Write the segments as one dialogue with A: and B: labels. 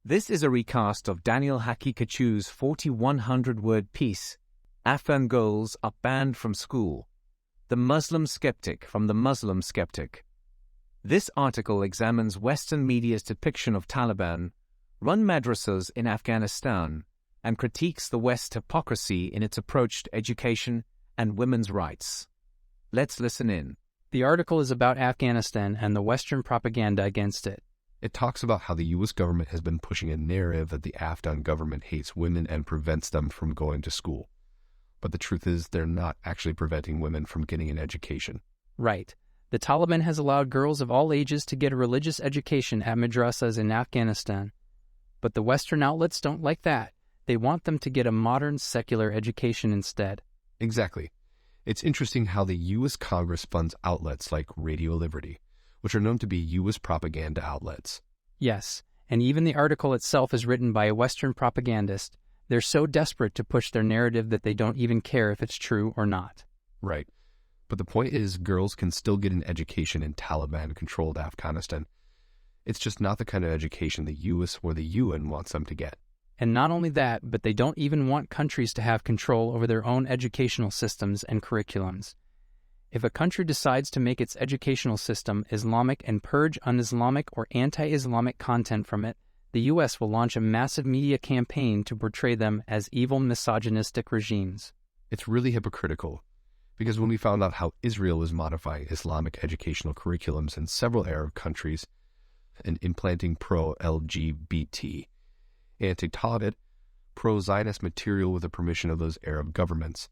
A: This is a recast of Daniel Haqiqatjou's 4,100-word piece, Afghan Girls Are Banned from School, The Muslim Skeptic from the Muslim Skeptic. This article examines Western media's depiction of Taliban-run madrasas in Afghanistan and critiques the West's hypocrisy in its approach to education and women's rights. Let's listen in.
B: The article is about Afghanistan and the Western propaganda against it.
C: It talks about how the U.S. government has been pushing a narrative that the Afghan government hates women and prevents them from going to school. But the truth is, they're not actually preventing women from getting an education.
B: Right. The Taliban has allowed girls of all ages to get a religious education at madrasas in Afghanistan. But the Western outlets don't like that. They want them to get a modern, secular education instead.
C: Exactly. It's interesting how the U.S. Congress funds outlets like Radio Liberty, which are known to be U.S. propaganda outlets.
B: Yes, and even the article itself is written by a Western propagandist. They're so desperate to push their narrative that they don't even care if it's true or not.
C: Right. But the point is, girls can still get an education in Taliban-controlled Afghanistan. It's just not the kind of education the U.S. or the UN wants them to get.
B: And not only that, but they don't even want countries to have control over their own educational systems and curriculums. If a country decides to make its educational system Islamic and purge un-Islamic or anti-Islamic content from it, the U.S. will launch a massive media campaign to portray them as evil, misogynistic regimes.
C: It's really hypocritical, because when we found out how Israel is modifying Islamic educational curriculums in several Arab countries and implanting pro-LGBT, anti-Taliban, pro-Zionist material with the permission of those Arab governments,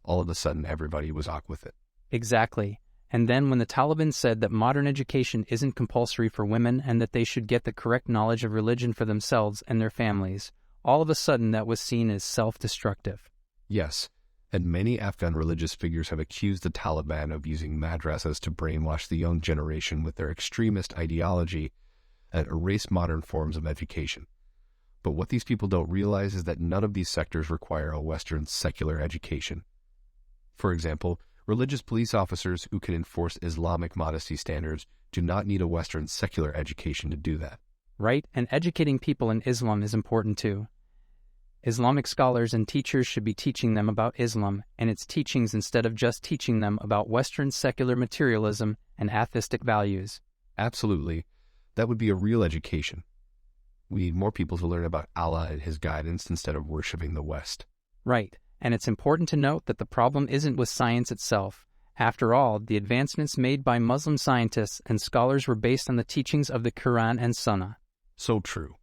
C: all of a sudden everybody was awk with it.
B: Exactly. And then when the Taliban said that modern education isn't compulsory for women and that they should get the correct knowledge of religion for themselves and their families, all of a sudden that was seen as self-destructive.
C: Yes, and many Afghan religious figures have accused the Taliban of using madrasas to brainwash the young generation with their extremist ideology and erase modern forms of education. But what these people don't realize is that none of these sectors require a Western secular education. For example, religious police officers who can enforce Islamic modesty standards do not need a Western secular education to do that.
B: Right, and educating people in Islam is important too. Islamic scholars and teachers should be teaching them about Islam and its teachings instead of just teaching them about Western secular materialism and atheistic values.
C: Absolutely. That would be a real education. We need more people to learn about Allah and His guidance instead of worshiping the West.
B: Right. And it's important to note that the problem isn't with science itself. After all, the advancements made by Muslim scientists and scholars were based on the teachings of the Quran and Sunnah.
C: So true.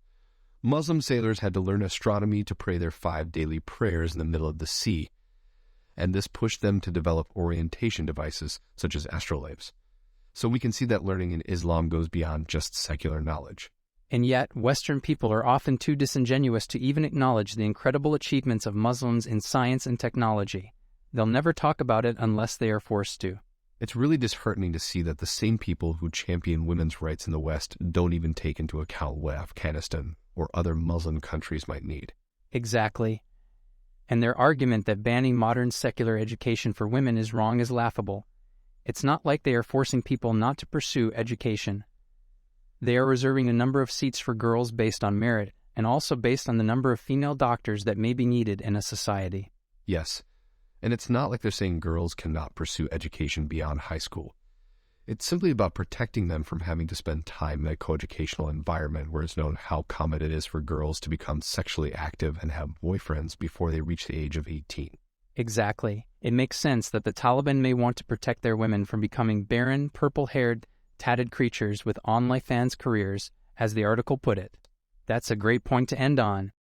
C: Muslim sailors had to learn astronomy to pray their 5 daily prayers in the middle of the sea, and this pushed them to develop orientation devices such as astrolabes. So we can see that learning in Islam goes beyond just secular knowledge.
B: And yet, Western people are often too disingenuous to even acknowledge the incredible achievements of Muslims in science and technology. They'll never talk about it unless they are forced to.
C: It's really disheartening to see that the same people who champion women's rights in the West don't even take into account what Afghanistan or other Muslim countries might need.
B: Exactly. And their argument that banning modern secular education for women is wrong is laughable. It's not like they are forcing people not to pursue education. They are reserving a number of seats for girls based on merit, and also based on the number of female doctors that may be needed in a society.
C: Yes, and it's not like they're saying girls cannot pursue education beyond high school. It's simply about protecting them from having to spend time in a coeducational environment where it's known how common it is for girls to become sexually active and have boyfriends before they reach the age of 18.
B: Exactly. It makes sense that the Taliban may want to protect their women from becoming barren, purple-haired, tatted creatures with OnlyFans careers, as the article put it. That's a great point to end on.